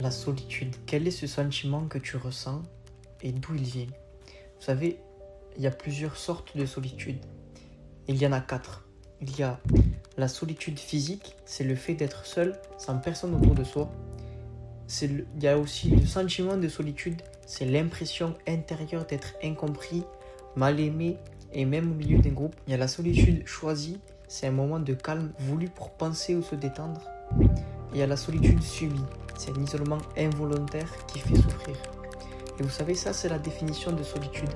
La solitude, quel est ce sentiment que tu ressens et d'où il vient? Vous savez, il y a plusieurs sortes de solitude. Il y en a 4. Il y a la solitude physique, c'est le fait d'être seul, sans personne autour de soi. Il y a aussi le sentiment de solitude, c'est l'impression intérieure d'être incompris, mal aimé et même au milieu d'un groupe. Il y a la solitude choisie, c'est un moment de calme voulu pour penser ou se détendre. Il y a la solitude subie, c'est un isolement involontaire qui fait souffrir. Et vous savez, ça c'est la définition de solitude.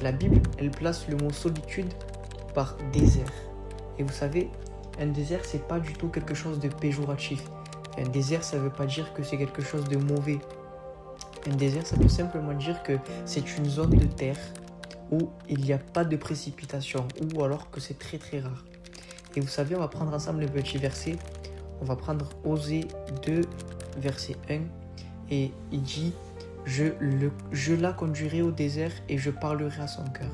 La Bible, elle place le mot solitude par désert. Et vous savez, un désert, c'est pas du tout quelque chose de péjoratif. Un désert, ça veut pas dire que c'est quelque chose de mauvais. Un désert, ça peut simplement dire que c'est une zone de terre où il n'y a pas de précipitation, ou alors que c'est très très rare. Et vous savez, on va prendre ensemble le petit verset. On va prendre Osée 2, verset 1. Et il dit, je la conduirai au désert et je parlerai à son cœur.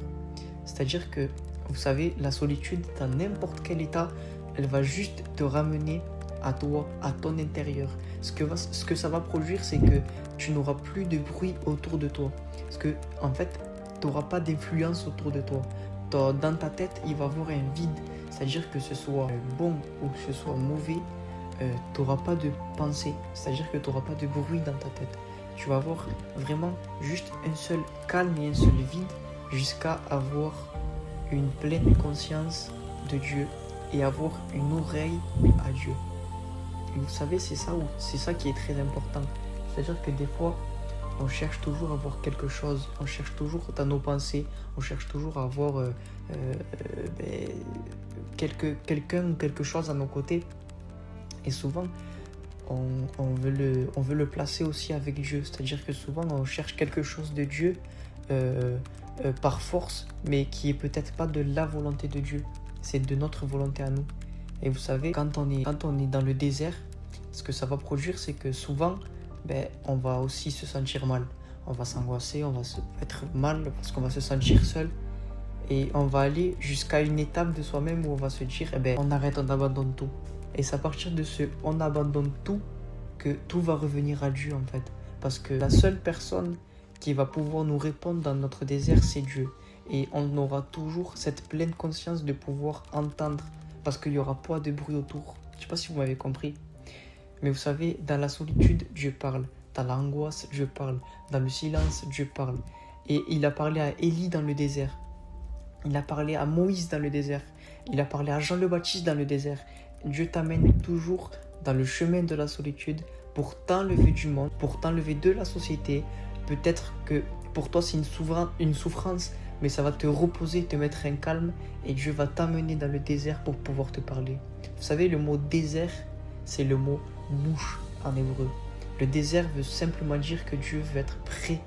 C'est-à-dire que, vous savez, la solitude, dans n'importe quel état, elle va juste te ramener à toi, à ton intérieur. Ce que ça va produire, c'est que tu n'auras plus de bruit autour de toi. Parce que, en fait, tu n'auras pas d'influence autour de toi. Dans ta tête, il va y avoir un vide. C'est-à-dire que ce soit bon ou que ce soit mauvais, tu n'auras pas de pensée. C'est-à-dire que tu n'auras pas de bruit dans ta tête. Tu vas avoir vraiment juste un seul calme et un seul vide jusqu'à avoir une pleine conscience de Dieu et avoir une oreille à Dieu. Et vous savez, c'est ça qui est très important. C'est-à-dire que des fois, on cherche toujours à avoir quelque chose, on cherche toujours dans nos pensées, on cherche toujours à avoir quelqu'un ou quelque chose à nos côtés. Et souvent, on veut le placer aussi avec Dieu. C'est-à-dire que souvent, on cherche quelque chose de Dieu par force, mais qui est peut-être pas de la volonté de Dieu. C'est de notre volonté à nous. Et vous savez, quand on est dans le désert, ce que ça va produire, c'est que souvent, on va aussi se sentir mal. On va s'angoisser, on va être mal parce qu'on va se sentir seul. Et on va aller jusqu'à une étape de soi-même où on va se dire, on arrête, on abandonne tout. Et c'est à partir de ce « on abandonne tout » que tout va revenir à Dieu en fait. Parce que la seule personne qui va pouvoir nous répondre dans notre désert, c'est Dieu. Et on aura toujours cette pleine conscience de pouvoir entendre parce qu'il n'y aura pas de bruit autour. Je ne sais pas si vous m'avez compris. Mais vous savez, dans la solitude, Dieu parle. Dans l'angoisse, Dieu parle. Dans le silence, Dieu parle. Et il a parlé à Élie dans le désert. Il a parlé à Moïse dans le désert. Il a parlé à Jean le Baptiste dans le désert. Dieu t'amène toujours dans le chemin de la solitude pour t'enlever du monde, pour t'enlever de la société. Peut-être que pour toi c'est une souffrance, mais ça va te reposer, te mettre un calme et Dieu va t'amener dans le désert pour pouvoir te parler. Vous savez, le mot désert, c'est le mot bouche en hébreu. Le désert veut simplement dire que Dieu veut être près.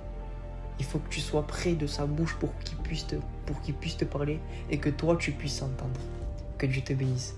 Il faut que tu sois près de sa bouche pour qu'il puisse te parler et que toi tu puisses entendre. Que Dieu te bénisse.